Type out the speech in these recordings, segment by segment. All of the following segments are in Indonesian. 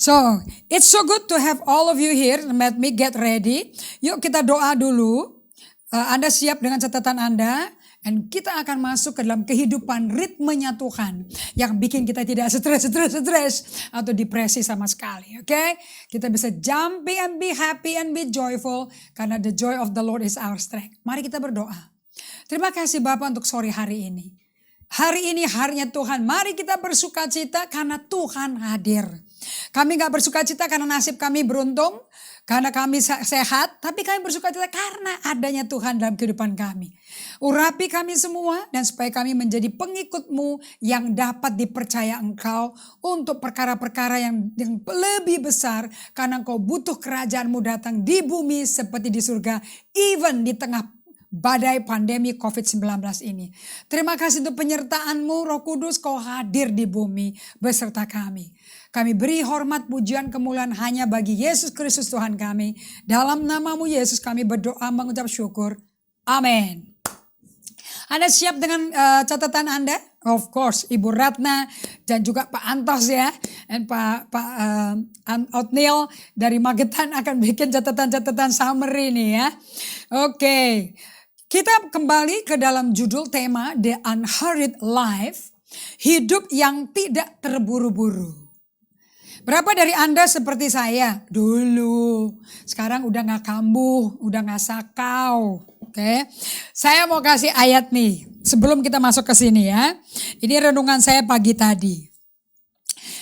So, it's so good to have all of you here. Let me get ready. Yuk kita doa dulu. Anda siap dengan catatan Anda? Dan kita akan masuk ke dalam kehidupan ritmenya Tuhan. Yang bikin kita tidak stres atau depresi sama sekali. Oke? Kita bisa jumping and be happy and be joyful. Karena the joy of the Lord is our strength. Mari kita berdoa. Terima kasih Bapak untuk sore hari ini. Hari ini harinya Tuhan. Mari kita bersuka cita karena Tuhan hadir. Kami gak bersuka cita karena nasib kami beruntung. Karena kami sehat. Tapi kami bersuka cita karena adanya Tuhan dalam kehidupan kami. Urapi kami semua. Dan supaya kami menjadi pengikut-Mu yang dapat dipercaya Engkau. Untuk perkara-perkara yang lebih besar. Karena Engkau butuh kerajaan-Mu datang di bumi seperti di surga. Even di tengah badai pandemi COVID-19 ini. Terima kasih untuk penyertaan-Mu Roh Kudus, Kau hadir di bumi beserta kami. Kami beri hormat, pujian, kemuliaan hanya bagi Yesus Kristus Tuhan kami. Dalam nama-Mu Yesus kami berdoa mengucap syukur. Amin. Anda siap dengan catatan Anda? Of course, Ibu Ratna dan juga Pak Antos ya. Dan Pak Otniel dari Magetan akan bikin catatan-catatan summary nih ya. Oke. Kita kembali ke dalam judul tema The Unhurried Life, hidup yang tidak terburu-buru. Berapa dari Anda seperti saya dulu, sekarang udah gak kambuh, udah gak sakau. Oke, saya mau kasih ayat nih sebelum kita masuk ke sini ya. Ini renungan saya pagi tadi.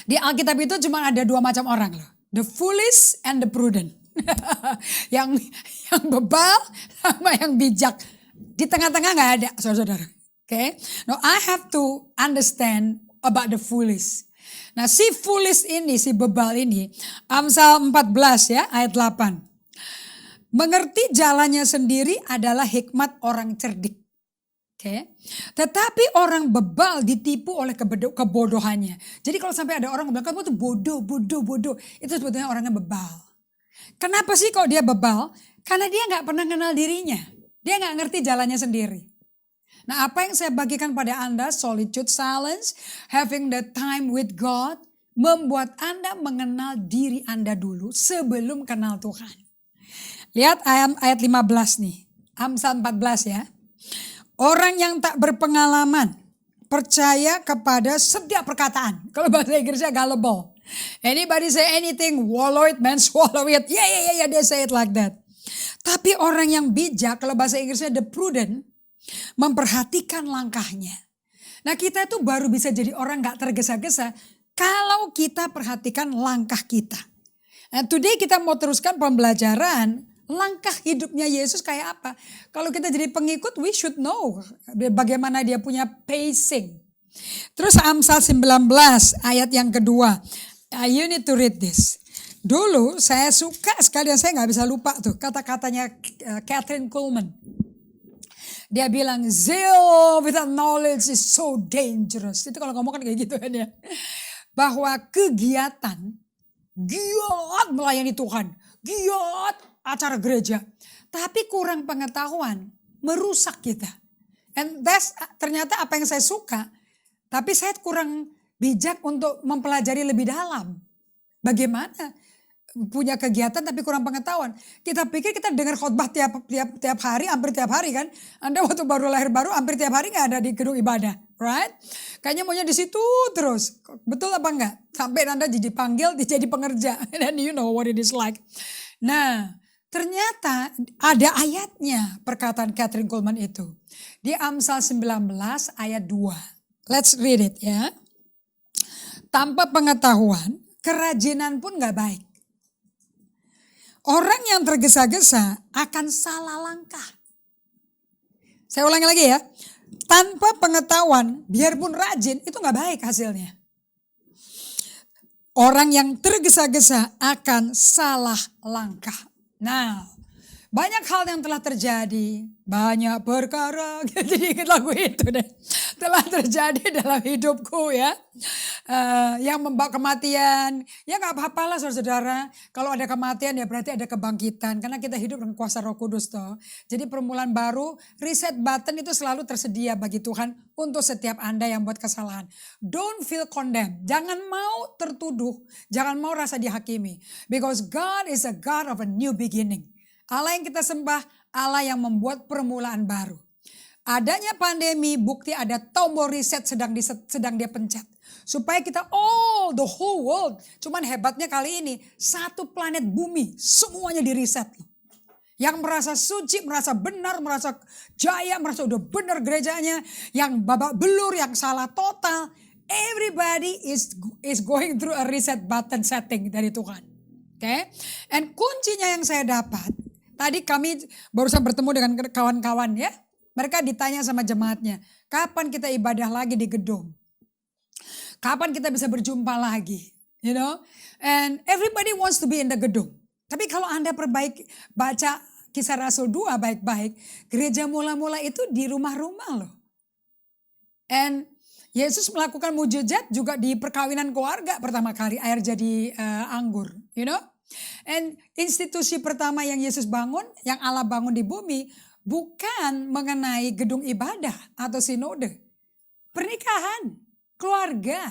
Di Alkitab itu cuma ada dua macam orang loh, the foolish and the prudent. yang bebal sama yang bijak. Di tengah-tengah gak ada, saudara-saudara. Okay? Now I have to understand about the foolish. Nah si foolish ini, si bebal ini, Amsal 14 ya, ayat 8. Mengerti jalannya sendiri adalah hikmat orang cerdik. Okay? Tetapi orang bebal ditipu oleh kebodohannya. Jadi kalau sampai ada orang bilang, kamu tuh bodoh. Itu sebetulnya orangnya bebal. Kenapa sih kok dia bebal? Karena dia gak pernah kenal dirinya. Dia gak ngerti jalannya sendiri. Nah apa yang saya bagikan pada Anda, solitude, silence, having the time with God, membuat Anda mengenal diri Anda dulu sebelum kenal Tuhan. Lihat ayat 15 nih, Amsal 14 ya. Orang yang tak berpengalaman, percaya kepada setiap perkataan. Kalau bahasa Inggrisnya gullible. Anybody say anything, swallow it man, swallow it. Yeah, they say it like that. Tapi orang yang bijak, kalau bahasa Inggrisnya the prudent, memperhatikan langkahnya. Nah kita itu baru bisa jadi orang gak tergesa-gesa kalau kita perhatikan langkah kita. Nah today kita mau teruskan pembelajaran langkah hidupnya Yesus kayak apa. Kalau kita jadi pengikut, we should know bagaimana dia punya pacing. Terus Amsal 19 ayat yang kedua. You need to read this. Dulu saya suka sekali dan saya gak bisa lupa tuh kata-katanya Kathryn Kuhlman. Dia bilang zeal without knowledge is so dangerous. Itu kalau ngomong kan kayak gitu kan ya. Bahwa kegiatan, giat melayani Tuhan, giat acara gereja. Tapi kurang pengetahuan merusak kita. And that's ternyata apa yang saya suka. Tapi saya kurang bijak untuk mempelajari lebih dalam. Bagaimana punya kegiatan tapi kurang pengetahuan. Kita pikir kita dengar khotbah tiap hari, hampir tiap hari kan. Anda waktu baru lahir baru hampir tiap hari gak ada di gedung ibadah. Right? Kayaknya maunya di situ terus. Betul apa enggak? Sampai Anda dipanggil jadi pengerja. And you know what it is like. Nah ternyata ada ayatnya perkataan Kathryn Kuhlman itu. Di Amsal 19 ayat 2. Let's read it ya. Tanpa pengetahuan, kerajinan pun gak baik. Orang yang tergesa-gesa akan salah langkah. Saya ulangi lagi ya. Tanpa pengetahuan, biarpun rajin, itu gak baik hasilnya. Orang yang tergesa-gesa akan salah langkah. Nah, banyak hal yang telah terjadi. Banyak perkara. Jadi ingat lagu itu deh. Telah terjadi dalam hidupku ya. yang membawa kematian. Ya nggak apa-apalah saudara-saudara. Kalau ada kematian ya berarti ada kebangkitan. Karena kita hidup dengan kuasa Roh Kudus toh. Jadi permulaan baru, reset button itu selalu tersedia bagi Tuhan untuk setiap Anda yang buat kesalahan. Don't feel condemned. Jangan mau tertuduh. Jangan mau rasa dihakimi. Because God is a God of a new beginning. Allah yang kita sembah, Allah yang membuat permulaan baru. Adanya pandemi, bukti ada tombol reset sedang dia pencet. Supaya kita, the whole world. Cuman hebatnya kali ini, satu planet bumi, semuanya di reset. Yang merasa suci, merasa benar, merasa jaya, merasa udah benar gerejanya. Yang babak belur, yang salah total. Everybody is going through a reset button setting dari Tuhan. Okay? And kuncinya yang saya dapat, tadi kami barusan bertemu dengan kawan-kawan ya. Mereka ditanya sama jemaatnya, kapan kita ibadah lagi di gedung? Kapan kita bisa berjumpa lagi? You know? And everybody wants to be in the gedung. Tapi kalau Anda baca Kisah Rasul 2 baik-baik, gereja mula-mula itu di rumah-rumah loh. And Yesus melakukan mujizat juga di perkawinan keluarga pertama kali, air jadi anggur. You know? And institusi pertama yang Yesus bangun, yang Allah bangun di bumi, bukan mengenai gedung ibadah atau sinode. Pernikahan, keluarga.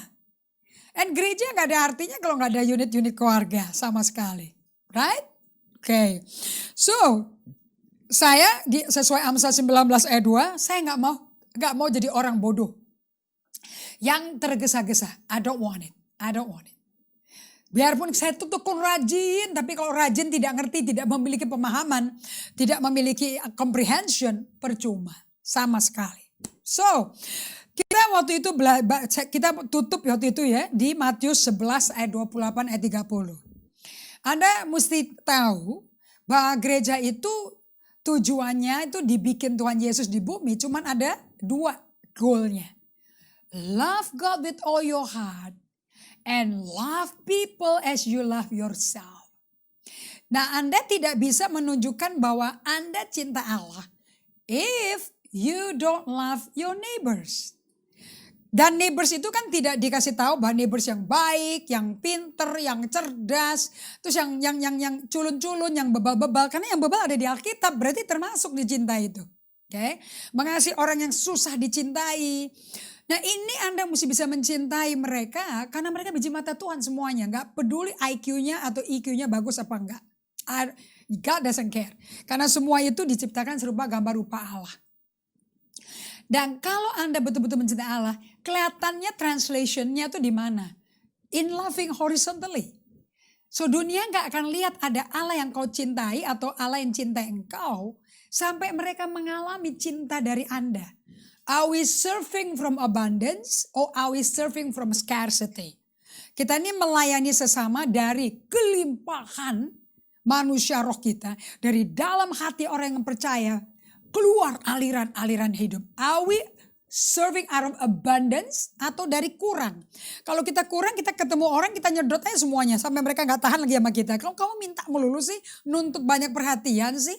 And gereja gak ada artinya kalau gak ada unit-unit keluarga sama sekali. Right? Okay. So, saya sesuai Amsal 19 ayat 2, saya gak mau jadi orang bodoh. Yang tergesa-gesa. I don't want it. Biarpun saya tutukun rajin, tapi kalau rajin tidak ngerti, tidak memiliki pemahaman, tidak memiliki comprehension, percuma sama sekali. So, kita waktu itu kita tutup waktu itu ya di Matius 11 ayat 28 ayat 30. Anda mesti tahu bahwa gereja itu tujuannya itu dibikin Tuhan Yesus di bumi, cuman ada 2 goalnya. Love God with all your heart. And love people as you love yourself. Nah, Anda tidak bisa menunjukkan bahwa Anda cinta Allah if you don't love your neighbors. Dan neighbors itu kan tidak dikasih tahu bahwa neighbors yang baik, yang pinter, yang cerdas, terus yang culun-culun, yang bebal-bebal. Karena yang bebal ada di Alkitab, berarti termasuk dicintai itu. Okay? Mengasihi orang yang susah dicintai. Nah ini Anda mesti bisa mencintai mereka karena mereka biji mata Tuhan semuanya. Gak peduli IQ-nya atau EQ-nya bagus apa enggak. God doesn't care. Karena semua itu diciptakan serupa gambar rupa Allah. Dan kalau Anda betul-betul mencintai Allah, kelihatannya translation-nya itu di mana? In loving horizontally. So dunia gak akan lihat ada Allah yang kau cintai atau Allah yang cintai engkau sampai mereka mengalami cinta dari Anda. Are we serving from abundance or are we serving from scarcity? Kita ini melayani sesama dari kelimpahan manusia roh kita. Dari dalam hati orang yang percaya keluar aliran-aliran hidup. Are we serving out of abundance atau dari kurang? Kalau kita kurang, kita ketemu orang, kita nyedot aja semuanya. Sampai mereka gak tahan lagi sama kita. Kalau kamu minta melulu sih, nuntut banyak perhatian sih.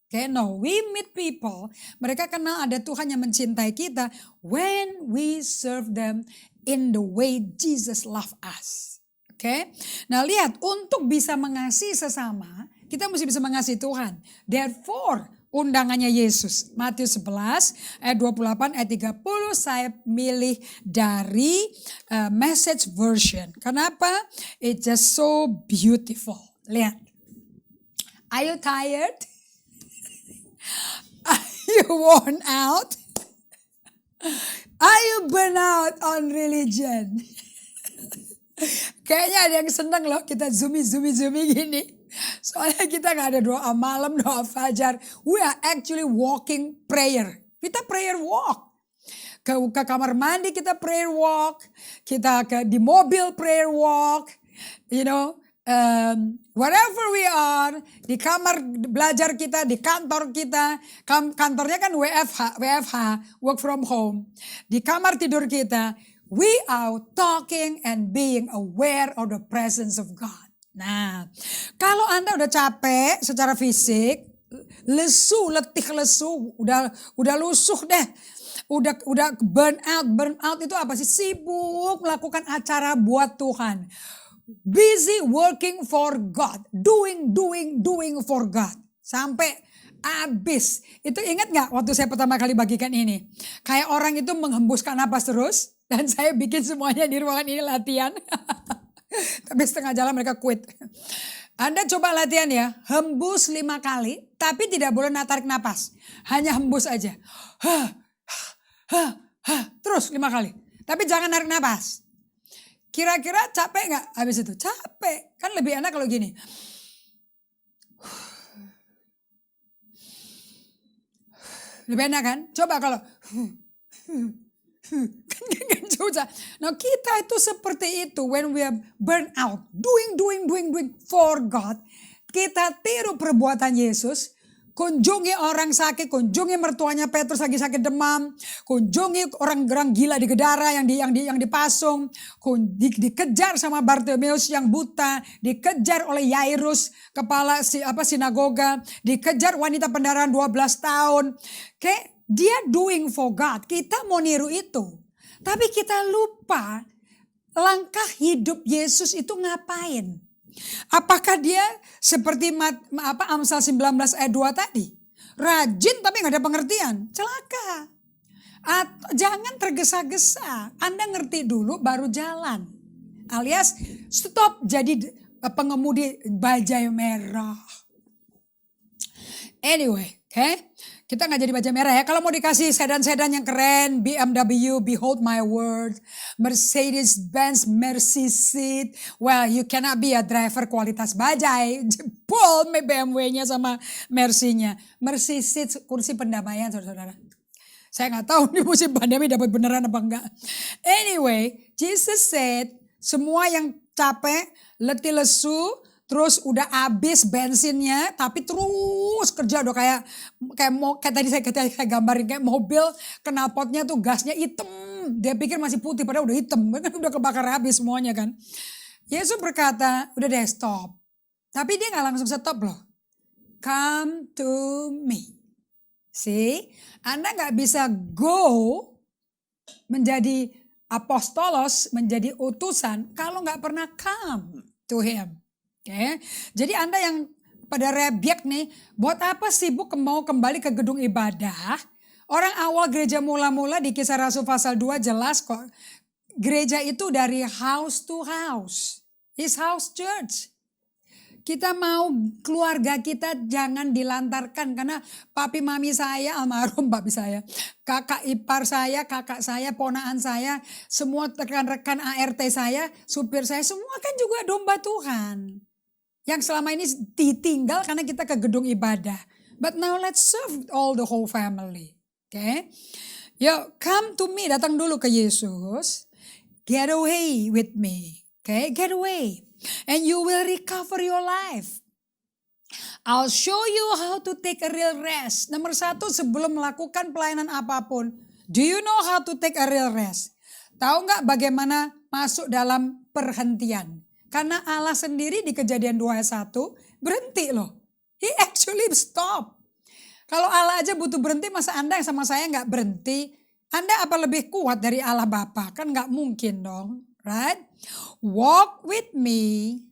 Okay, no, we meet people. Mereka kenal ada Tuhan yang mencintai kita when we serve them in the way Jesus love us. Okay, nah lihat untuk bisa mengasihi sesama, kita mesti bisa mengasihi Tuhan. Therefore, undangannya Yesus. Matius 11 ayat 28 ayat 30 saya milih dari Message version. Kenapa? It's just so beautiful. Lihat. Are you tired? Are you worn out? Are you burn out on religion? Kayaknya ada yang senang loh kita zoomy gini. Soalnya kita gak ada doa malam, doa fajar. We are actually walking prayer. Kita prayer walk. Ke kamar mandi kita prayer walk. Kita di mobil prayer walk. You know. Wherever we are, di kamar belajar kita, di kantor kita, kantornya kan WFH, work from home. Di kamar tidur kita, we are talking and being aware of the presence of God. Nah, kalau Anda udah capek secara fisik, letih lesu, udah lusuh deh. Udah burn out. Burn out itu apa sih? Sibuk melakukan acara buat Tuhan. Busy working for God. Doing for God. Sampai habis. Itu ingat gak waktu saya pertama kali bagikan ini? Kayak orang itu menghembuskan napas terus. Dan saya bikin semuanya di ruangan ini latihan. Tapi setengah jalan mereka quit. Anda coba latihan ya. Hembus 5 kali. Tapi tidak boleh tarik napas. Hanya hembus aja. Terus 5 kali. Tapi jangan narik napas. Kira-kira capek gak habis itu? Capek. Kan lebih enak kalau gini. Lebih enak kan? Coba kalau kan susah. Nah kita itu seperti itu. When we are burn out. Doing for God. Kita tiru perbuatan Yesus. Kunjungi orang sakit. Kunjungi mertuanya Petrus lagi sakit demam. Kunjungi orang gila di Gedara yang dipasung. Dikejar sama Bartimeus yang buta. Dikejar oleh Yairus kepala sinagoga. Dikejar wanita pendarahan 12 tahun. Oke, dia doing for God. Kita mau niru itu. Tapi kita lupa langkah hidup Yesus itu ngapain. Apakah dia seperti Amsal 19 ayat 2 tadi? Rajin tapi gak ada pengertian. Celaka. Jangan tergesa-gesa. Anda ngerti dulu baru jalan. Alias stop jadi pengemudi bajai merah. Anyway, oke. Kita gak jadi bajai merah ya. Kalau mau dikasih sedan-sedan yang keren, BMW, Behold My Word, Mercedes-Benz, Mercy Seat. Well, you cannot be a driver kualitas bajai. Jebol BMW-nya sama Mercy-nya. Mercy Seat, kursi pendamaian saudara-saudara. Saya gak tahu di musim pandemi dapat beneran apa enggak. Anyway, Jesus said, semua yang capek, letih lesu, terus udah habis bensinnya, tapi terus kerja udah kayak tadi saya gambarin kayak mobil knalpotnya tuh gasnya hitam. Dia pikir masih putih padahal udah hitam, kan udah kebakar habis semuanya kan. Yesus berkata, udah deh stop. Tapi dia nggak langsung stop loh. Come to me. See, Anda nggak bisa go menjadi apostolos, menjadi utusan kalau nggak pernah come to him. Oke, jadi Anda yang pada rebyek nih, buat apa sibuk mau kembali ke gedung ibadah? Orang awal gereja mula-mula di Kisah Rasul pasal 2 jelas kok. Gereja itu dari house to house. His house church. Kita mau keluarga kita jangan dilantarkan karena papi mami saya, almarhum papi saya, kakak ipar saya, kakak saya, ponaan saya, semua rekan-rekan ART saya, supir saya, semua kan juga domba Tuhan. Yang selama ini ditinggal karena kita ke gedung ibadah. But now let's serve all the whole family. Okay? Yo, come to me, datang dulu ke Yesus. Get away with me. Okay, get away. And you will recover your life. I'll show you how to take a real rest. Nomor 1, sebelum melakukan pelayanan apapun. Do you know how to take a real rest? Tahu nggak bagaimana masuk dalam perhentian? Karena Allah sendiri di Kejadian 2 ayat 1 berhenti loh. He actually stop. Kalau Allah aja butuh berhenti, masa Anda yang sama saya nggak berhenti? Anda apa lebih kuat dari Allah Bapa? Kan nggak mungkin dong. Right? Walk with me.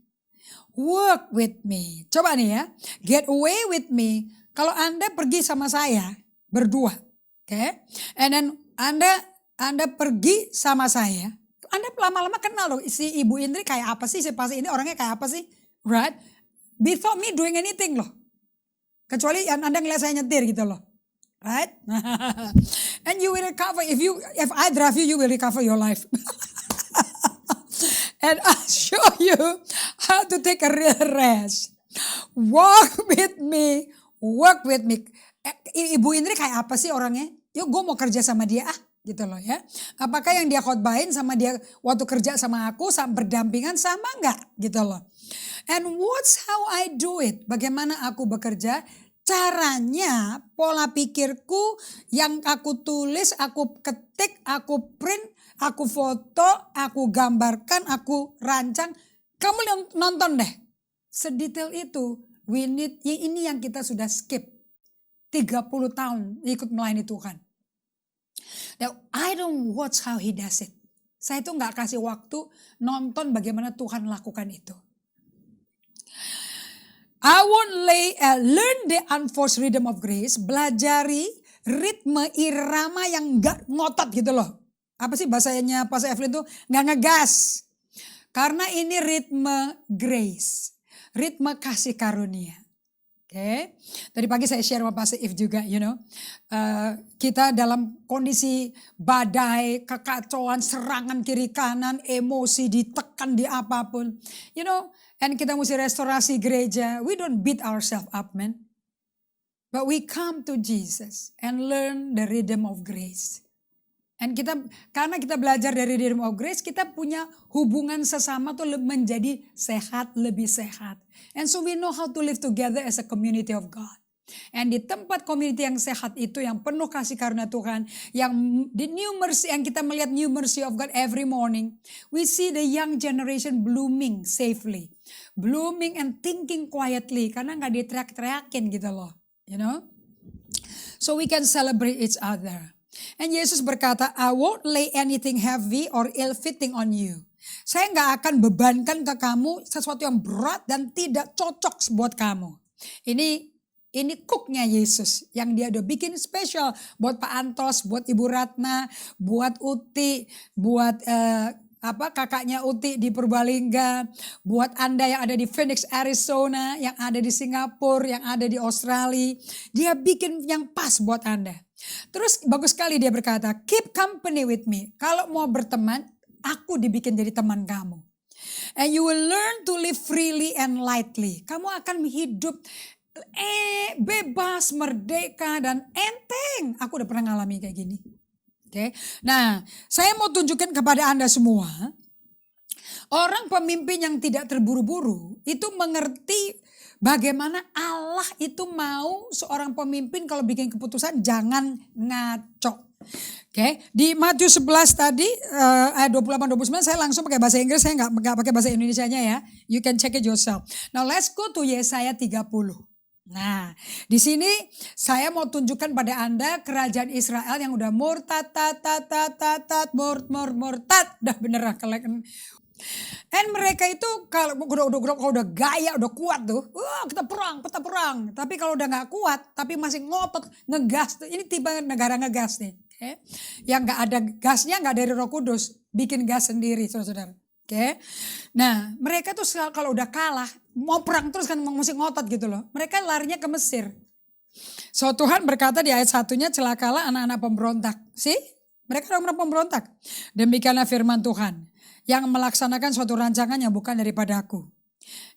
Work with me. Coba nih ya. Get away with me. Kalau Anda pergi sama saya berdua. Okay? And then Anda pergi sama saya. Anda lama-lama kenal loh, si Ibu Indri kayak apa sih, si Pastor ini orangnya kayak apa sih, right? Without me doing anything loh. Kecuali Anda ngeliat saya nyetir gitu loh, right? And you will recover, if I drive you, you will recover your life. And I'll show you how to take a real rest. Walk with me, work with me. Ibu Indri kayak apa sih orangnya? Yuk gue mau kerja sama dia gitu loh ya. Apakah yang dia khotbahin sama dia waktu kerja sama aku berdampingan sama enggak gitu loh. And what's how I do it? Bagaimana aku bekerja? Caranya, pola pikirku yang aku tulis, aku ketik, aku print, aku foto, aku gambarkan, aku rancang. Kamu nonton deh. Sedetail itu. Ini yang kita sudah skip. 30 tahun ikut melayani Tuhan. Now, I don't watch how he does it. Saya tuh nggak kasih waktu nonton bagaimana Tuhan lakukan itu. I won't learn the unforced rhythm of grace. Belajari ritme irama yang nggak ngotot gitu loh. Apa sih bahasanya Pastor Evelyn tuh? Nggak ngegas. Karena ini ritme grace. Ritme kasih karunia. Oke, tadi pagi saya share sama Pastor If juga, kita dalam kondisi badai, kekacauan, serangan kiri kanan, emosi ditekan di apapun, and kita mesti restorasi gereja. We don't beat ourselves up, man, but we come to Jesus and learn the rhythm of grace. And karena kita belajar dari rhythm of grace, kita punya hubungan sesama tuh menjadi sehat, lebih sehat. And so we know how to live together as a community of God. And di tempat community yang sehat itu, yang penuh kasih karunia Tuhan, yang di new mercy, yang kita melihat new mercy of God every morning, we see the young generation blooming safely. Blooming and thinking quietly, karena gak diteriak-teriakin gitu loh. So we can celebrate each other. And Yesus berkata, I won't lay anything heavy or ill-fitting on you. Saya gak akan bebankan ke kamu sesuatu yang berat dan tidak cocok buat kamu. Ini cooknya Yesus yang dia udah bikin spesial buat Pak Antos, buat Ibu Ratna, buat Uti, buat kakaknya Uti di Purbalingga, buat Anda yang ada di Phoenix, Arizona, yang ada di Singapura, yang ada di Australia. Dia bikin yang pas buat Anda. Terus bagus sekali dia berkata, keep company with me. Kalau mau berteman, aku dibikin jadi teman kamu. And you will learn to live freely and lightly. Kamu akan hidup bebas, merdeka, dan enteng. Aku udah pernah ngalami kayak gini. Oke. Nah, saya mau tunjukkan kepada Anda semua, orang pemimpin yang tidak terburu-buru itu mengerti bagaimana Allah itu mau seorang pemimpin kalau bikin keputusan jangan ngaco. Oke, di Matius 11 tadi ayat 28-29 saya langsung pakai bahasa Inggris, saya nggak pakai bahasa Indonesianya ya. You can check it yourself. Now let's go to Yesaya 30. Nah, di sini saya mau tunjukkan pada Anda kerajaan Israel yang udah murtad, murtad, dah beneran kalian. And mereka itu kalau udah gaya, udah kuat tuh, kita perang. Tapi kalau udah nggak kuat, tapi masih ngotot, ngegas. Ini tipe negara ngegas nih. Okay? Yang nggak ada gasnya, nggak dari Roh Kudus, bikin gas sendiri, saudara-saudara. Okay? Nah, mereka tuh kalau udah kalah, mau perang terus kan mesti ngotot gitu loh. Mereka larinya ke Mesir. So Tuhan berkata di ayat 1-nya, celakalah anak-anak pemberontak. Mereka orang pemberontak. Demikianlah firman Tuhan. Yang melaksanakan suatu rancangan yang bukan daripada aku.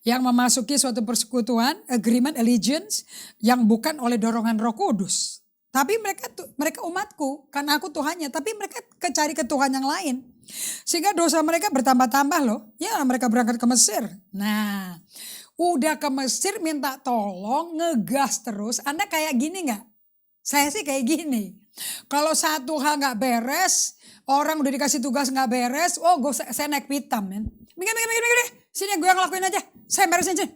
Yang memasuki suatu persekutuan, agreement, allegiance, yang bukan oleh dorongan Roh Kudus. Tapi mereka umatku, karena aku Tuhannya. Tapi mereka cari ke Tuhan yang lain. Sehingga dosa mereka bertambah-tambah loh. Ya, mereka berangkat ke Mesir. Nah, udah ke Mesir minta tolong, ngegas terus. Anda kayak gini gak? Saya sih kayak gini. Kalau satu hal gak beres, orang udah dikasih tugas gak beres, saya naik pitam, men. Minggir deh. Sini gue yang lakuin aja. Saya beresin aja.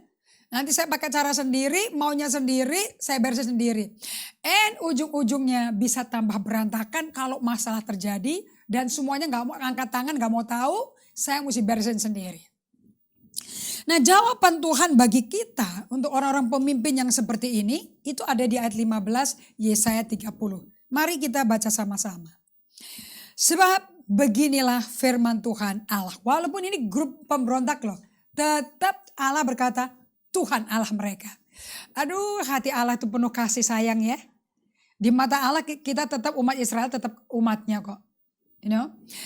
Nanti saya pakai cara sendiri, maunya sendiri, saya beresin sendiri. And ujung-ujungnya bisa tambah berantakan kalau masalah terjadi dan semuanya gak mau angkat tangan, gak mau tahu, saya mesti beresin sendiri. Nah, jawaban Tuhan bagi kita untuk orang-orang pemimpin yang seperti ini, itu ada di ayat 15 Yesaya 30. Mari kita baca sama-sama. Sebab beginilah firman Tuhan Allah. Walaupun ini grup pemberontak loh. Tetap Allah berkata, Tuhan Allah mereka. Aduh, hati Allah itu penuh kasih sayang ya. Di mata Allah kita tetap umat Israel, tetap umatnya kok.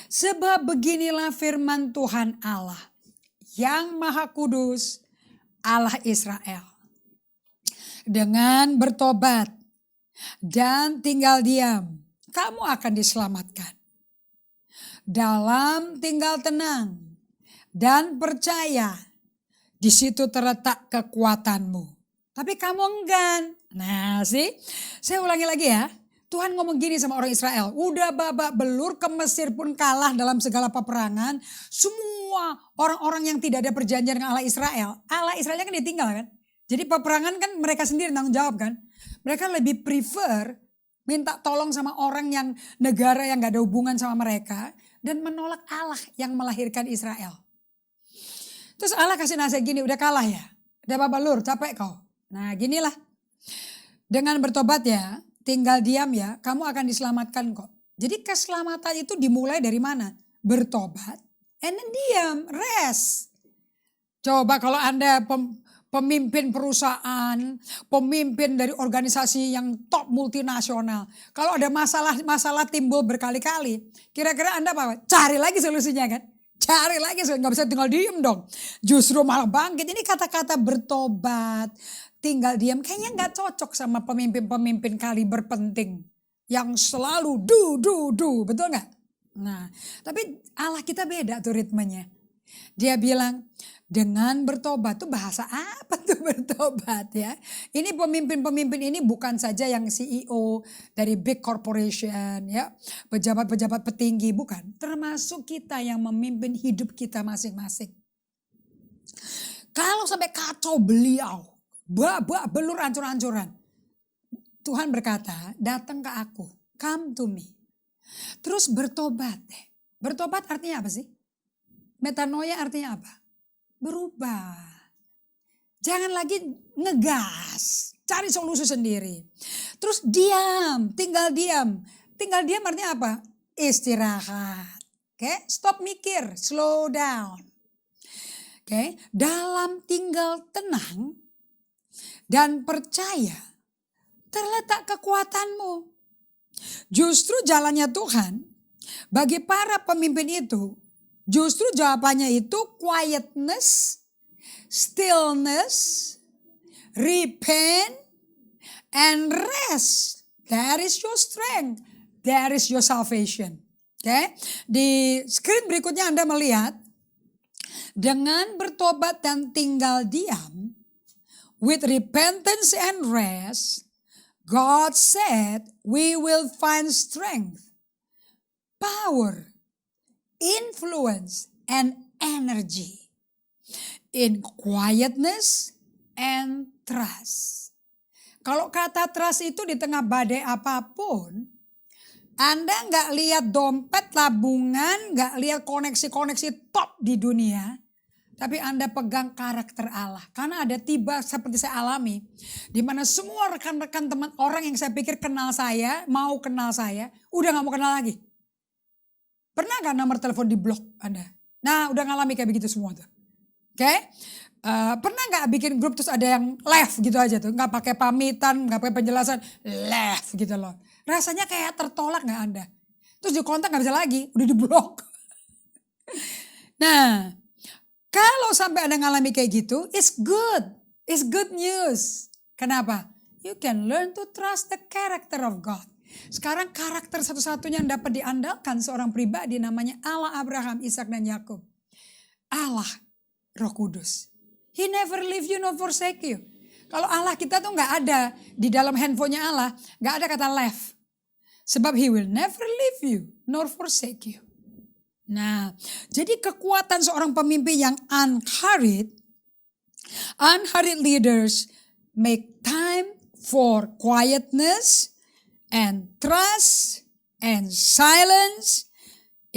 Sebab beginilah firman Tuhan Allah. Yang Maha Kudus, Allah Israel. Dengan bertobat dan tinggal diam, kamu akan diselamatkan. Dalam tinggal tenang dan percaya, di situ terletak kekuatanmu. Tapi kamu enggan. Nah saya ulangi lagi ya. Tuhan ngomong gini sama orang Israel. Udah babak belur, ke Mesir pun kalah dalam segala peperangan. Semua orang-orang yang tidak ada perjanjian dengan Allah Israel. Allah Israelnya kan ditinggal kan. Jadi peperangan kan mereka sendiri tanggung jawab kan. Mereka lebih prefer minta tolong sama orang yang negara yang gak ada hubungan sama mereka, dan menolak Allah yang melahirkan Israel. Terus Allah kasih nasihat gini, udah kalah ya, udah babalur, capek kau. Nah ginilah, dengan bertobat ya, tinggal diam ya, kamu akan diselamatkan kok. Jadi keselamatan itu dimulai dari mana? Bertobat, and then diam, rest. Coba kalau Anda pemimpin perusahaan, pemimpin dari organisasi yang top multinasional. Kalau ada masalah timbul berkali-kali, kira-kira Anda apa? Cari lagi solusinya kan? Cari lagi, nggak bisa tinggal diem dong. Justru malah bangkit. Ini kata-kata bertobat, tinggal diam, kayaknya nggak cocok sama pemimpin-pemimpin kaliber penting. Yang selalu do, betul nggak? Nah, tapi Allah kita beda tuh ritmenya. Dia bilang, dengan bertobat tuh bahasa apa tuh bertobat ya. Ini pemimpin-pemimpin ini bukan saja yang CEO dari big corporation ya. Pejabat-pejabat petinggi, bukan. Termasuk kita yang memimpin hidup kita masing-masing. Kalau sampai kacau beliau, belur ancur-ancuran. Tuhan berkata, datang ke aku, come to me. Terus bertobat. Bertobat artinya apa sih? Metanoia artinya apa? Berubah. Jangan lagi ngegas, cari solusi sendiri. Terus diam, tinggal diam. Tinggal diam artinya apa? Istirahat. Oke, stop mikir, slow down. Oke, dalam tinggal tenang dan percaya terletak kekuatanmu. Justru jalannya Tuhan bagi para pemimpin itu, justru jawabannya itu quietness, stillness, repent, and rest. That is your strength. That is your salvation. Oke, di screen berikutnya Anda melihat, dengan bertobat dan tinggal diam, with repentance and rest, God said we will find strength, power, influence, and energy in quietness and trust. Kalau kata trust itu di tengah badai apapun, Anda nggak lihat dompet, tabungan, nggak lihat koneksi-koneksi top di dunia, tapi Anda pegang karakter Allah. Karena ada tiba seperti saya alami, di mana semua rekan-rekan teman orang yang saya pikir kenal saya, mau kenal saya, udah nggak mau kenal lagi. Pernah gak nomor telepon di blok Anda? Nah udah ngalami kayak begitu semua tuh. Oke? Pernah gak bikin grup terus ada yang left gitu aja tuh. Gak pakai pamitan, gak pakai penjelasan. Left gitu loh. Rasanya kayak tertolak gak Anda? Terus di kontak gak bisa lagi. Udah di blok. Nah kalau sampai Anda ngalami kayak gitu, it's good. It's good news. Kenapa? You can learn to trust the character of God. Sekarang karakter satu-satunya yang dapat diandalkan seorang pribadi namanya Allah Abraham, Ishak dan Yakub. Allah Roh Kudus. He never leave you nor forsake you. Kalau Allah kita tuh gak ada di dalam handphonenya Allah, gak ada kata left. Sebab he will never leave you nor forsake you. Nah, jadi kekuatan seorang pemimpin yang unhurried leaders make time for quietness and trust and silence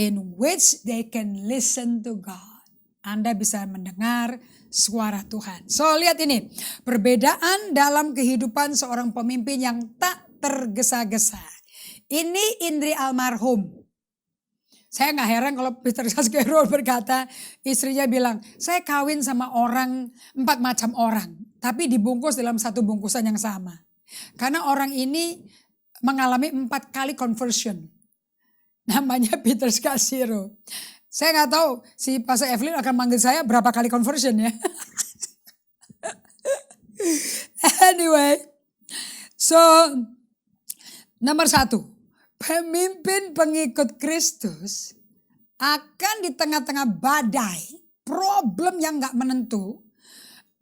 in which they can listen to God. Anda bisa mendengar suara Tuhan. So lihat ini, perbedaan dalam kehidupan seorang pemimpin yang tak tergesa-gesa. Ini Indri almarhum. Saya gak heran kalau Peter Saskero berkata, istrinya bilang, saya kawin sama orang, 4 macam orang. Tapi dibungkus dalam satu bungkusan yang sama. Karena orang ini mengalami 4 kali conversion. Namanya Peter Saskero. Saya gak tahu si Pastor Evelyn akan manggil saya berapa kali conversion ya. Anyway, so nomor 1. Pemimpin pengikut Kristus akan di tengah-tengah badai, problem yang gak menentu,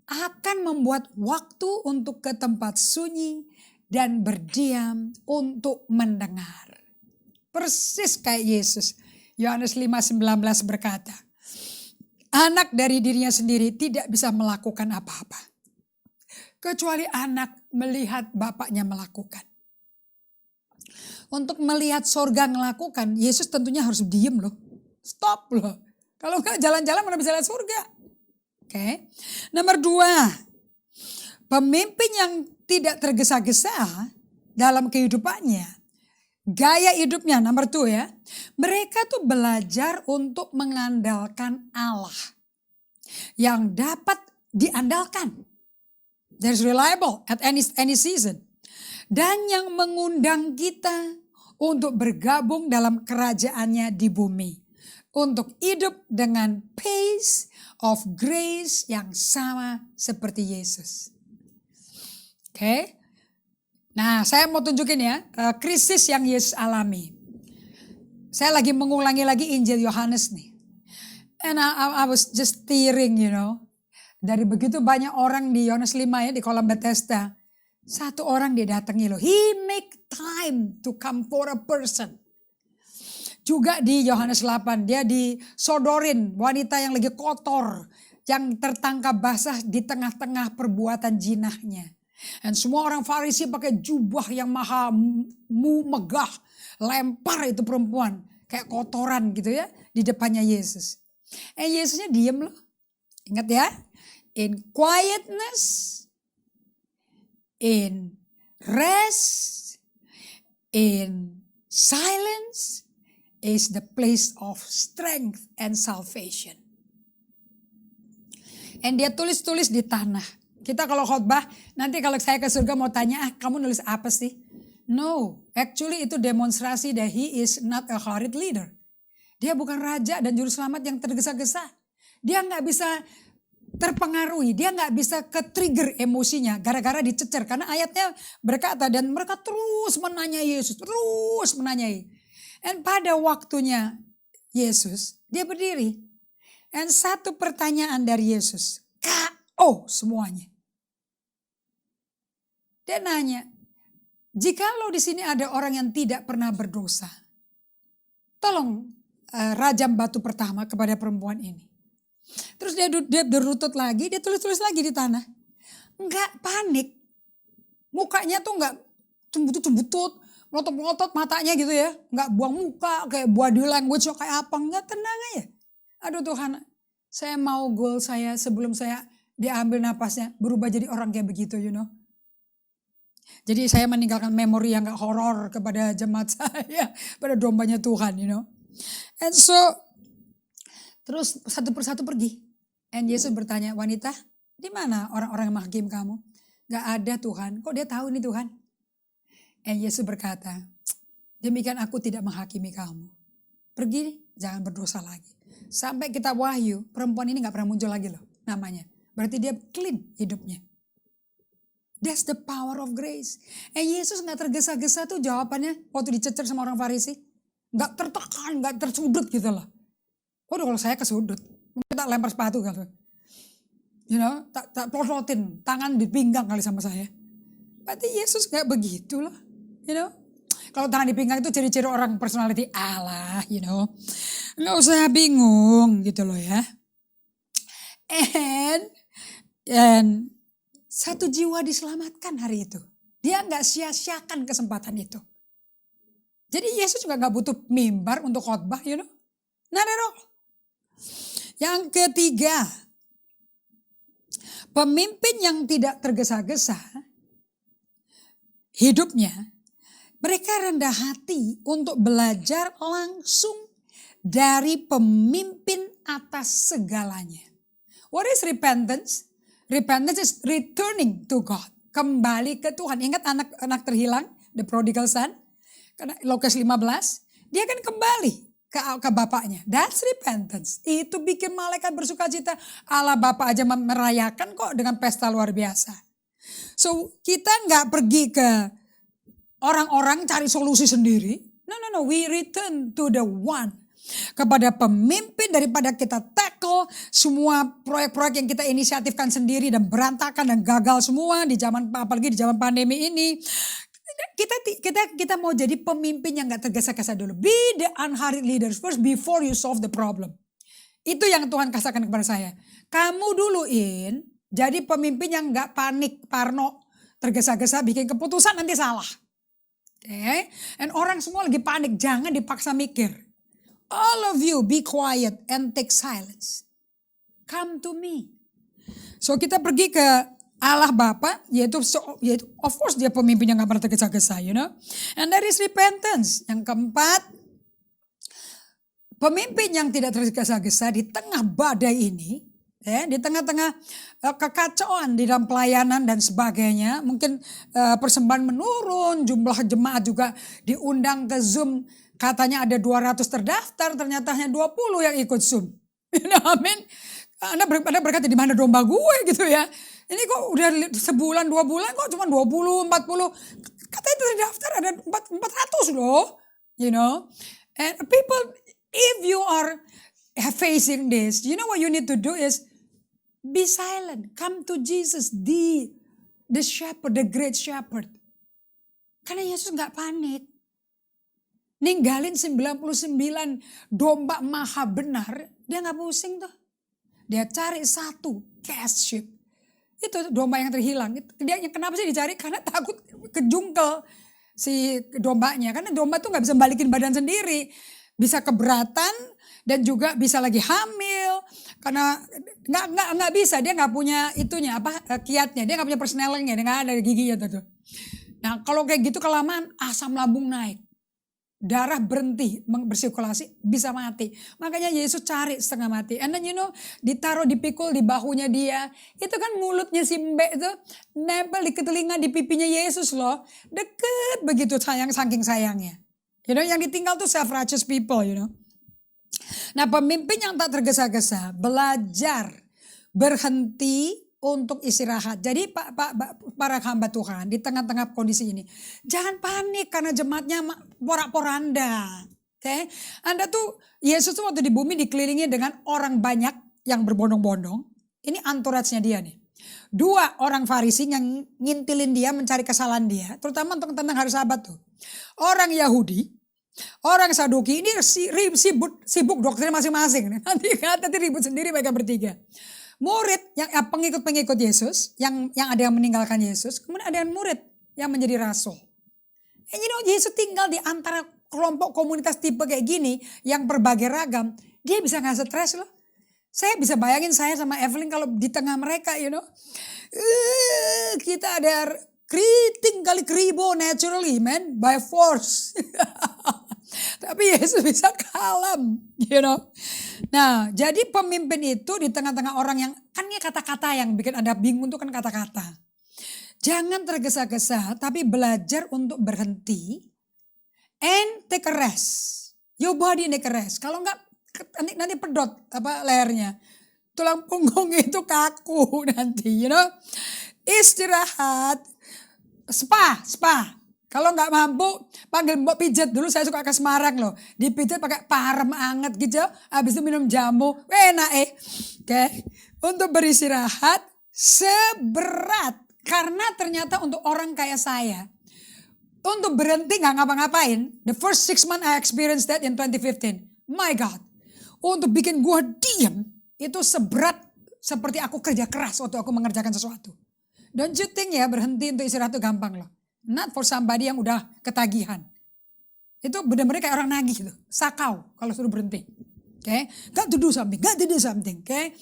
akan membuat waktu untuk ke tempat sunyi dan berdiam untuk mendengar. Persis kayak Yesus. Yohanes 5:19 berkata, anak dari dirinya sendiri tidak bisa melakukan apa-apa, kecuali anak melihat bapaknya melakukan. untuk melihat sorga ngelakukan, Yesus tentunya harus diem loh. Stop loh. Kalau enggak jalan-jalan mana bisa lihat surga. Oke. Nomor 2. Pemimpin yang tidak tergesa-gesa dalam kehidupannya. Gaya hidupnya nomor 2 ya. Mereka tuh belajar untuk mengandalkan Allah. Yang dapat diandalkan. There's reliable at any season. Dan yang mengundang kita untuk bergabung dalam kerajaannya di bumi. Untuk hidup dengan pace of grace yang sama seperti Yesus. Oke. Nah, saya mau tunjukin ya, krisis yang Yesus alami. Saya lagi mengulangi lagi Injil Yohanes nih. And I was just tearing, Dari begitu banyak orang di Yohanes 5 ya, di kolam Bethesda. Satu orang dia datangi loh. He make time to come for a person. Juga di Yohanes 8 dia disodorin wanita yang lagi kotor. Yang tertangkap basah di tengah-tengah perbuatan jinahnya. Dan semua orang Farisi pakai jubah yang maha megah. Lempar itu perempuan. Kayak kotoran gitu ya. Di depannya Yesus. Yesusnya diem loh. Ingat ya. In quietness. In rest. In silence. Is the place of strength and salvation. And dia tulis-tulis di tanah. Kita kalau khotbah, nanti kalau saya ke surga mau tanya, kamu nulis apa sih? No, actually itu demonstrasi that he is not a hurried leader. Dia bukan raja dan juru selamat yang tergesa-gesa. Dia nggak bisa terpengaruhi, dia nggak bisa ke-trigger emosinya gara-gara dicecer. Karena ayatnya berkata, dan mereka terus menanyai Yesus, terus menanyai. Dan pada waktunya Yesus, dia berdiri. Dan satu pertanyaan dari Yesus, KO semuanya. Dia nanya, jikalau di sini ada orang yang tidak pernah berdosa, tolong rajam batu pertama kepada perempuan ini. Terus dia berlutut lagi, dia tulis-tulis lagi di tanah. Enggak panik. Mukanya tuh enggak cembutut-cembutut, melotot-melotot matanya gitu ya. Enggak buang muka, kayak body language kayak apa. Enggak, tenang aja. Aduh Tuhan, saya mau goal saya sebelum saya diambil napasnya berubah jadi orang kayak begitu, Jadi saya meninggalkan memori yang gak horor kepada jemaat saya, pada dombanya Tuhan, And so, terus satu persatu pergi. And Yesus bertanya, wanita, di mana orang-orang yang menghakim kamu? Gak ada Tuhan, kok dia tahu ini Tuhan? And Yesus berkata, demikian aku tidak menghakimi kamu. Pergi, jangan berdosa lagi. Sampai kita wahyu, perempuan ini gak pernah muncul lagi loh namanya. Berarti dia clean hidupnya. That's the power of grace. Yesus gak tergesa-gesa tuh jawabannya waktu dicecer sama orang Farisi. Gak tertekan, gak tersudut gitu loh. Waduh kalau saya kesudut, mungkin tak lempar sepatu kali. Tak plototin, tangan di pinggang kali sama saya. Berarti Yesus gak begitu loh, Kalau tangan di pinggang itu ciri-ciri orang personality Allah, Gak usah bingung gitu loh ya. And satu jiwa diselamatkan hari itu. Dia gak sia-siakan kesempatan itu. Jadi Yesus juga gak butuh mimbar untuk khotbah, Not at all. Yang ketiga, pemimpin yang tidak tergesa-gesa hidupnya, mereka rendah hati untuk belajar langsung dari pemimpin atas segalanya. What is repentance? Repentance is returning to God. Kembali ke Tuhan. Ingat anak terhilang, the prodigal son. Karena Lukas 15, dia kan kembali ke bapaknya. That's repentance. Itu bikin malaikat bersuka cita. Allah Bapa aja merayakan kok dengan pesta luar biasa. So kita nggak pergi ke orang-orang cari solusi sendiri. No. We return to the one. Kepada pemimpin daripada kita tackle semua proyek-proyek yang kita inisiatifkan sendiri dan berantakan dan gagal semua di zaman apalagi di zaman pandemi ini. Kita mau jadi pemimpin yang gak tergesa-gesa dulu. Be the unhurried leaders first before you solve the problem. Itu yang Tuhan katakan kepada saya. Kamu duluin jadi pemimpin yang gak panik, parno, tergesa-gesa bikin keputusan nanti salah. Okay? And orang semua lagi panik, jangan dipaksa mikir. All of you be quiet and take silence. Come to me. So kita pergi ke Allah Bapa, yaitu of course dia pemimpin yang gak pernah tergesa-gesa, you know. And there is repentance. Yang keempat, pemimpin yang tidak tergesa-gesa di tengah badai ini, di tengah-tengah kekacauan di dalam pelayanan dan sebagainya, mungkin persembahan menurun, jumlah jemaat juga diundang ke Zoom, katanya ada 200 terdaftar, ternyata hanya 20 yang ikut Zoom. You know, amin. Anda berkata di mana domba gue gitu ya. Ini kok udah sebulan 2 bulan kok cuma 20, 40. Katanya terdaftar ada 400 loh. You know. And people, if you are facing this, you know what you need to do is be silent. Come to Jesus, the shepherd, the great shepherd. Karena Yesus gak panik. Ninggalin 99 domba maha benar, dia gak pusing tuh. Dia cari satu cast sheep. Itu domba yang terhilang. Dia kenapa sih dicari? Karena takut kejungkel si dombanya. Karena domba tuh gak bisa balikin badan sendiri. Bisa keberatan dan juga bisa lagi hamil. Karena nggak bisa, dia nggak punya itunya kiatnya, dia nggak punya persnelingnya, dia nggak ada giginya tuh. Nah kalau kayak gitu kelamaan asam lambung naik, darah berhenti bersirkulasi, bisa mati. Makanya Yesus cari setengah mati. And then you know, ditaruh dipikul di bahunya dia. Itu kan mulutnya si Mbak itu nempel di telinga di pipinya Yesus loh. Deket begitu saking sayangnya. You know, yang ditinggal tuh self-righteous people, you know. Nah pemimpin yang tak tergesa-gesa belajar berhenti untuk istirahat. Jadi para hamba Tuhan di tengah-tengah kondisi ini, jangan panik karena jemaatnya porak-poranda. Okay? Anda tuh, Yesus tuh waktu di bumi dikelilingi dengan orang banyak yang berbondong-bondong. Ini entourage-nya dia nih. 2 orang Farisi yang ngintilin dia, mencari kesalahan dia. Terutama untuk tentang hari Sabat tuh. Orang Yahudi, orang Saduki ini sibuk doktrin masing-masing. Nanti ribut sendiri mereka bertiga. Murid yang pengikut-pengikut Yesus, yang ada yang meninggalkan Yesus, kemudian ada yang murid yang menjadi rasul. And you know, Yesus tinggal di antara kelompok komunitas tipe kayak gini yang berbagai ragam, dia bisa nggak stres loh. Saya bisa bayangin saya sama Evelyn kalau di tengah mereka, you know, kita ada keriting kali keribo naturally, man, by force. Tapi Yesus bisa kalem, you know. Nah, jadi pemimpin itu di tengah-tengah orang yang, kan ini kata-kata yang bikin Anda bingung itu kan kata-kata. Jangan tergesa-gesa, tapi belajar untuk berhenti and take a rest. Your body take a rest. Kalau enggak, nanti pedot lehernya. Tulang punggung itu kaku nanti, you know. Istirahat, spa. Kalau nggak mampu, panggil mbok pijat dulu. Saya suka ke Semarang loh. Dipijat pakai parem anget gitu. Habis itu minum jamu. Enak Oke. Untuk beristirahat seberat. Karena ternyata untuk orang kayak saya. Untuk berhenti nggak ngapa-ngapain. The first 6 months I experienced that in 2015. My God. Untuk bikin gue diam. Itu seberat seperti aku kerja keras waktu aku mengerjakan sesuatu. Don't you think ya berhenti untuk istirahat itu gampang loh. Not for somebody yang udah ketagihan. Itu benar-benar kayak orang nagih tuh. Sakau kalau suruh berhenti. Okay? Got to do something. Okay?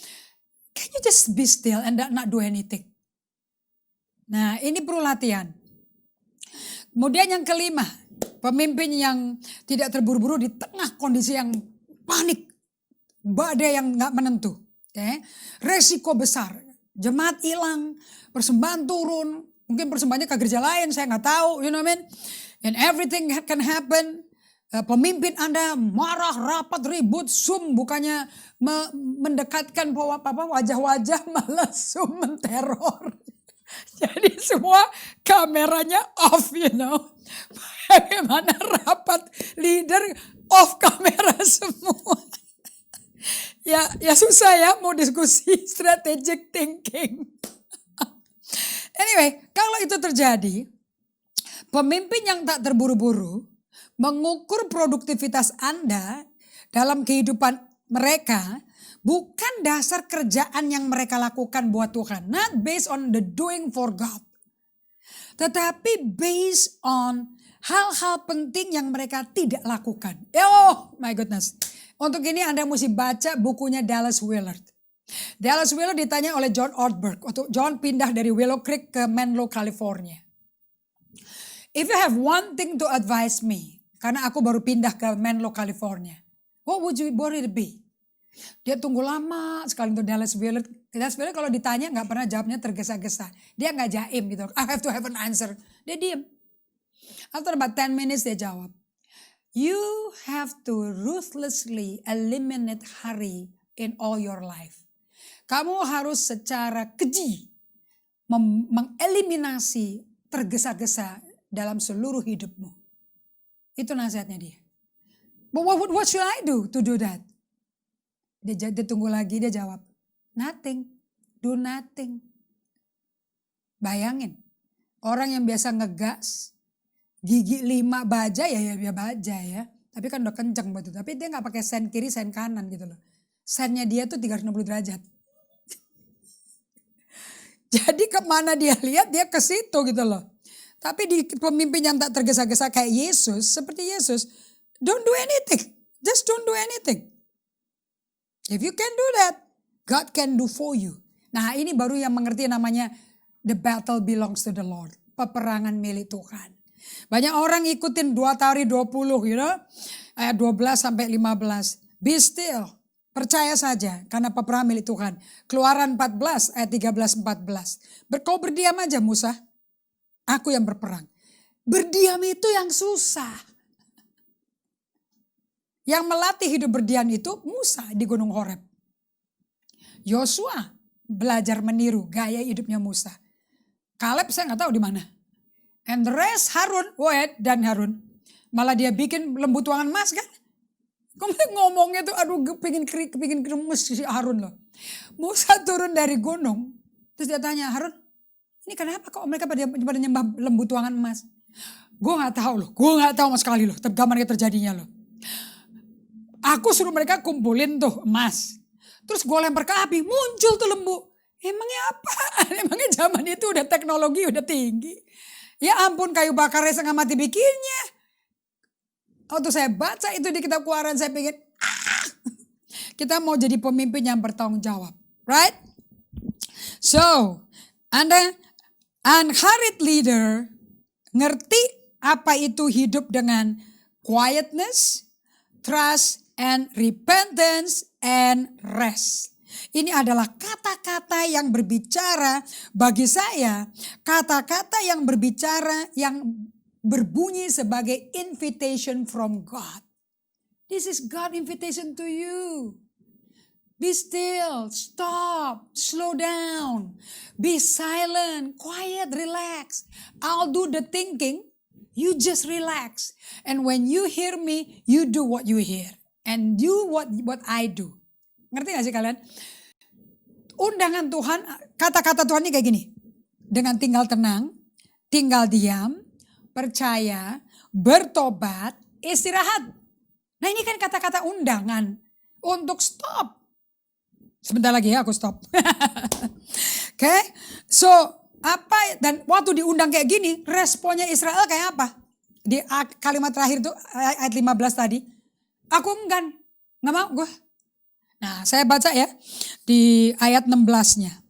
Can you just be still and not do anything? Nah ini perlu latihan. Kemudian yang kelima. Pemimpin yang tidak terburu-buru di tengah kondisi yang panik. Badai yang gak menentu. Okay? Resiko besar. Jemaat hilang. Persembahan turun. Mungkin persembahannya ke gereja lain, saya nggak tahu, you know what I mean? And everything can happen. Pemimpin Anda marah, rapat, ribut, Zoom bukannya mendekatkan wajah-wajah, malah Zoom menteror. Jadi semua kameranya off, you know. Bagaimana rapat leader off kamera semua. Ya susah ya mau diskusi strategic thinking. Anyway, kalau itu terjadi, pemimpin yang tak terburu-buru mengukur produktivitas Anda dalam kehidupan mereka bukan dasar kerjaan yang mereka lakukan buat Tuhan. Not based on the doing for God. Tetapi based on Hal-hal penting yang mereka tidak lakukan. Oh my goodness. Untuk ini Anda mesti baca bukunya Dallas Willard. Dallas Willard ditanya oleh John Ortberg. Waktu John pindah dari Willow Creek ke Menlo, California. If you have one thing to advise me. Karena aku baru pindah ke Menlo, California. What would it be? Dia tunggu lama sekali untuk Dallas Willard. Dallas Willard kalau ditanya gak pernah jawabnya tergesa-gesa. Dia gak jaim gitu. I have to have an answer. Dia diem. After about 10 minutes dia jawab. You have to ruthlessly eliminate hurry in all your life. Kamu harus secara keji mengeliminasi tergesa-gesa dalam seluruh hidupmu. Itu nasihatnya dia. But what should I do to do that? Dia tunggu lagi, dia jawab. Nothing. Do nothing. Bayangin. Orang yang biasa ngegas. Gigi 5 baja ya baja ya. Tapi kan udah kenceng betul. Tapi dia gak pakai sen kiri, sen kanan gitu loh. Sennya dia tuh 360 derajat. Jadi kemana dia lihat dia ke situ gitu loh. Tapi di pemimpin yang tak tergesa-gesa kayak Yesus. Seperti Yesus. Don't do anything. Just don't do anything. If you can do that, God can do for you. Nah ini baru yang mengerti namanya the battle belongs to the Lord. Peperangan milik Tuhan. Banyak orang ikutin 2 Tawari 20 you know. Ayat 12 sampai 15. Be still. Percaya saja karena peperangan milik Tuhan. Keluaran 14 ayat 13-14. Kau berdiam aja Musa. Aku yang berperang. Berdiam itu yang susah. Yang melatih hidup berdiam itu Musa di Gunung Horeb. Yosua belajar meniru gaya hidupnya Musa. Kaleb saya nggak tahu di mana. And the rest Harun, dan Harun. Malah dia bikin lembu tuangan emas kan. Ngomongnya tuh aduh kepingin kremes si Harun loh. Musa turun dari gunung. Terus dia tanya Harun. Ini kenapa kok mereka pada nyembah lembu tuangan emas? Gue gak tahu loh. Gue gak tahu sama sekali loh. Gambarnya terjadinya loh. Aku suruh mereka kumpulin tuh emas. Terus gue lempar ke api. Muncul tuh lembu. Emangnya apa? Emangnya zaman itu udah teknologi udah tinggi. Ya ampun kayu bakarnya setengah mati bikinnya. Waktu saya baca itu di kitab Keluaran saya pikir. Kita mau jadi pemimpin yang bertanggung jawab. Right? So. Anda unhurried leader ngerti apa itu hidup dengan quietness, trust, and repentance, and rest. Ini adalah kata-kata yang berbicara bagi saya, kata-kata yang berbicara yang berbunyi sebagai invitation from God. This is God's invitation to you. Be still, stop, slow down, be silent, quiet, relax. I'll do the thinking, you just relax. And when you hear me, you do what you hear. And do what I do. Ngerti gak sih kalian? Undangan Tuhan, kata-kata Tuhan ini kayak gini. Dengan tinggal tenang, tinggal diam, percaya, bertobat, istirahat. Nah ini kan kata-kata undangan untuk stop. Sebentar lagi ya aku stop. Okay? So apa dan waktu diundang kayak gini responnya Israel kayak apa? Di kalimat terakhir tuh ayat 15 tadi. Aku enggan. Gak mau gue. Nah saya baca ya di ayat 16-nya.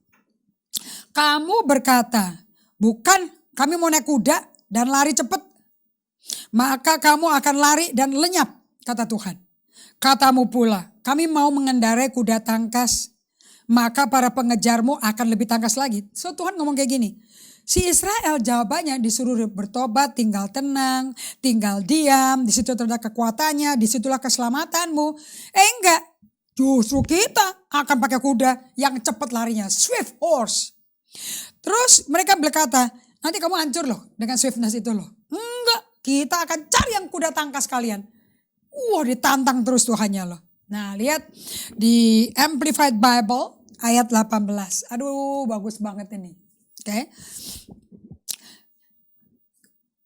Kamu berkata bukan kami mau naik kuda dan lari cepat. Maka kamu akan lari dan lenyap kata Tuhan. Katamu pula, kami mau mengendarai kuda tangkas, maka para pengejarmu akan lebih tangkas lagi. So Tuhan ngomong kayak gini, si Israel jawabannya disuruh bertobat, tinggal tenang, tinggal diam, di situ terdapat kekuatannya, disitulah keselamatanmu. Enggak, justru kita akan pakai kuda yang cepat larinya, swift horse. Terus mereka berkata, nanti kamu hancur loh dengan swiftness itu loh. Enggak, kita akan cari yang kuda tangkas kalian. Ditantang terus Tuhannya loh. Nah lihat di Amplified Bible ayat 18. Aduh bagus banget ini. Oke.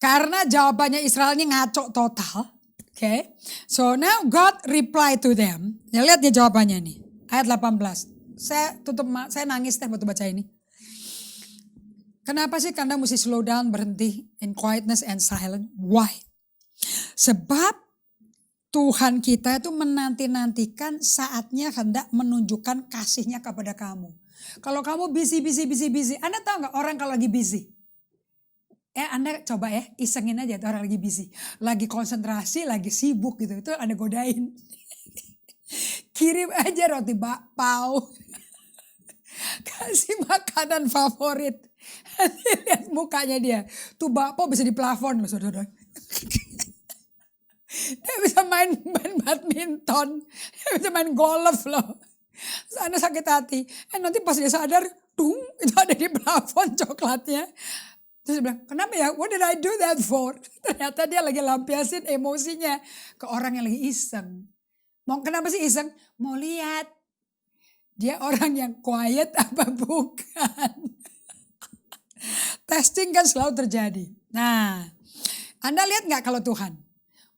Karena jawabannya Israel ini ngaco total. Oke. So now God reply to them. Ya lihat dia jawabannya nih. Ayat 18. Saya nangis deh waktu baca ini. Kenapa sih Anda mesti slow down, berhenti in quietness and silence? Why? Sebab Tuhan kita itu menanti-nantikan saatnya hendak menunjukkan kasihnya kepada kamu. Kalau kamu busy, Anda tahu nggak orang kalau lagi busy? Anda coba isengin aja tuh orang lagi busy. Lagi konsentrasi, lagi sibuk gitu. Itu Anda godain. Kirim aja roti bakpao. Kasih makanan favorit. Lihat mukanya dia. Tuh bakpao bisa di plafon loh saudara. Dia bisa main badminton. Dia bisa main golf loh. Anda sakit hati. Nanti pas dia sadar, itu ada di plafon coklatnya. Terus dia bilang, kenapa ya? What did I do that for? Ternyata dia lagi lampiasin emosinya ke orang yang lagi iseng. Kenapa sih iseng? Mau lihat dia orang yang quiet apa bukan. Testing kan selalu terjadi. Nah, Anda lihat gak kalau Tuhan?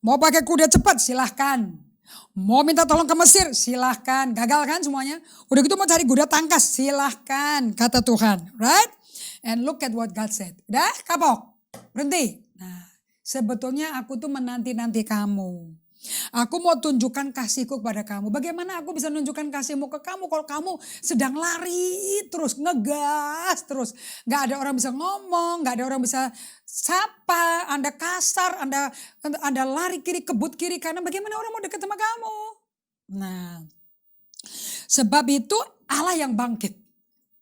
Mau pakai kuda cepat silahkan. Mau minta tolong ke Mesir silahkan. Gagal kan semuanya? Udah gitu mau cari kuda tangkas silahkan kata Tuhan. Right? And look at what God said. Udah kapok. Berhenti. Nah, sebetulnya aku tuh menanti-nanti kamu. Aku mau tunjukkan kasihku kepada kamu. Bagaimana aku bisa nunjukkan kasihmu ke kamu kalau kamu sedang lari terus, ngegas terus. Gak ada orang bisa ngomong, gak ada orang bisa sapa, Anda kasar, Anda lari kiri, kebut kiri. Karena bagaimana orang mau dekat sama kamu? Nah, sebab itu Allah yang bangkit.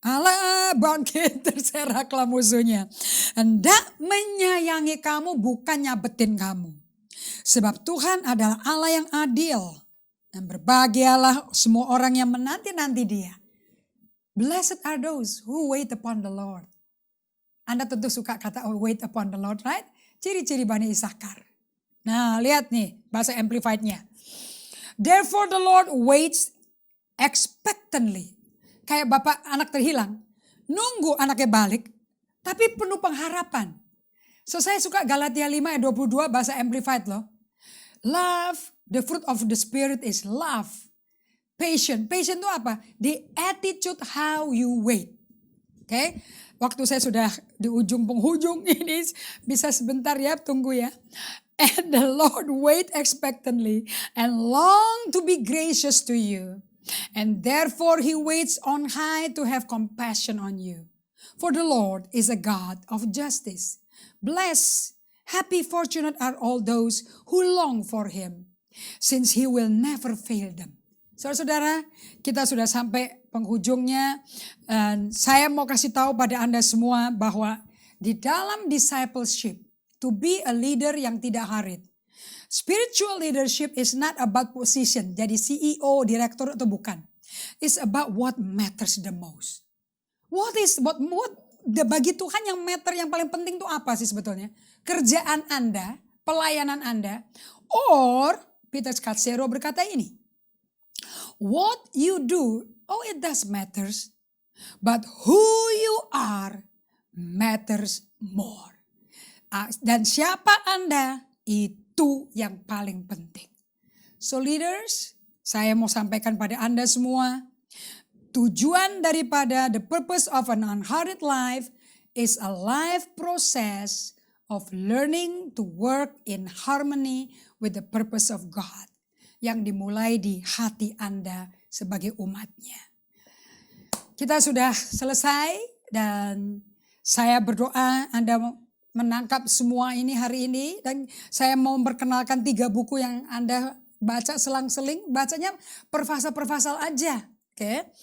Allah bangkit, terseraklah musuhnya. Hendak menyayangi kamu, bukan nyabetin kamu. Sebab Tuhan adalah Allah yang adil. Dan berbahagialah semua orang yang menanti-nanti dia. Blessed are those who wait upon the Lord. Anda tentu suka kata wait upon the Lord, right? Ciri-ciri Bani Isakar. Nah, lihat nih bahasa amplified-nya. Therefore the Lord waits expectantly. Kayak bapak anak terhilang. Nunggu anaknya balik. Tapi penuh pengharapan. So saya suka Galatia 5 ayat 22 bahasa amplified loh. Love, the fruit of the spirit is love. Patient. Patient itu apa? The attitude how you wait. Oke. Waktu saya sudah di ujung penghujung ini bisa sebentar ya, tunggu ya. And the Lord wait expectantly and long to be gracious to you. And therefore he waits on high to have compassion on you. For the Lord is a God of justice. Blessed, happy, fortunate are all those who long for him, since he will never fail them. Saudara-saudara, kita sudah sampai penghujungnya. Dan saya mau kasih tahu pada Anda semua bahwa di dalam discipleship, to be a leader yang tidak harit. Spiritual leadership is not about position, jadi CEO, direktur atau bukan. It's about what matters the most. Bagi Tuhan yang matter, yang paling penting itu apa sih sebetulnya? Kerjaan Anda, pelayanan Anda, or Peter Scazzero berkata ini, what you do, it does matters, but who you are matters more. Dan siapa Anda, itu yang paling penting. So leaders, saya mau sampaikan pada Anda semua, tujuan daripada the purpose of an unhurried life is a life process of learning to work in harmony with the purpose of God. Yang dimulai di hati Anda sebagai umatnya. Kita sudah selesai dan saya berdoa Anda menangkap semua ini hari ini. Dan saya mau memperkenalkan 3 buku yang Anda baca selang-seling. Bacanya per pasal aja. Oke.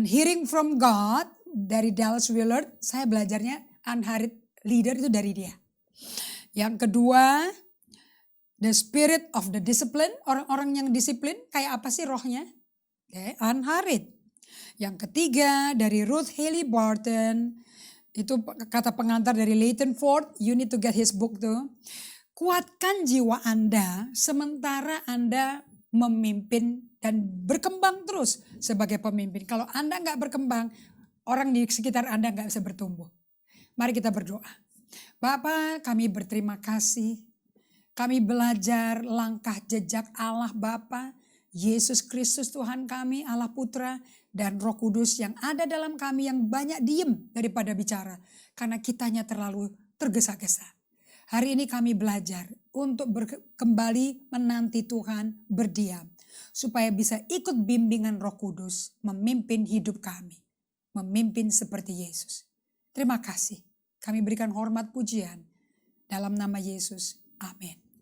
Hearing from God dari Dallas Willard, saya belajarnya unhurried leader itu dari dia. Yang kedua, the spirit of the discipline, orang-orang yang disiplin, kayak apa sih rohnya? Okay, unhurried. Yang ketiga dari Ruth Haley Barton, itu kata pengantar dari Leighton Ford, you need to get his book tuh. Kuatkan jiwa Anda sementara Anda memimpin dan berkembang terus sebagai pemimpin. Kalau Anda nggak berkembang, orang di sekitar Anda nggak bisa bertumbuh. Mari kita berdoa. Bapa, kami berterima kasih. Kami belajar langkah jejak Allah Bapa, Yesus Kristus Tuhan kami, Allah Putra. dan Roh Kudus yang ada dalam kami yang banyak diem daripada bicara karena kitanya terlalu tergesa-gesa. Hari ini kami belajar untuk kembali menanti Tuhan, berdiam, supaya bisa ikut bimbingan Roh Kudus memimpin hidup kami, memimpin seperti Yesus. Terima kasih. Kami berikan hormat pujian dalam nama Yesus. Amin.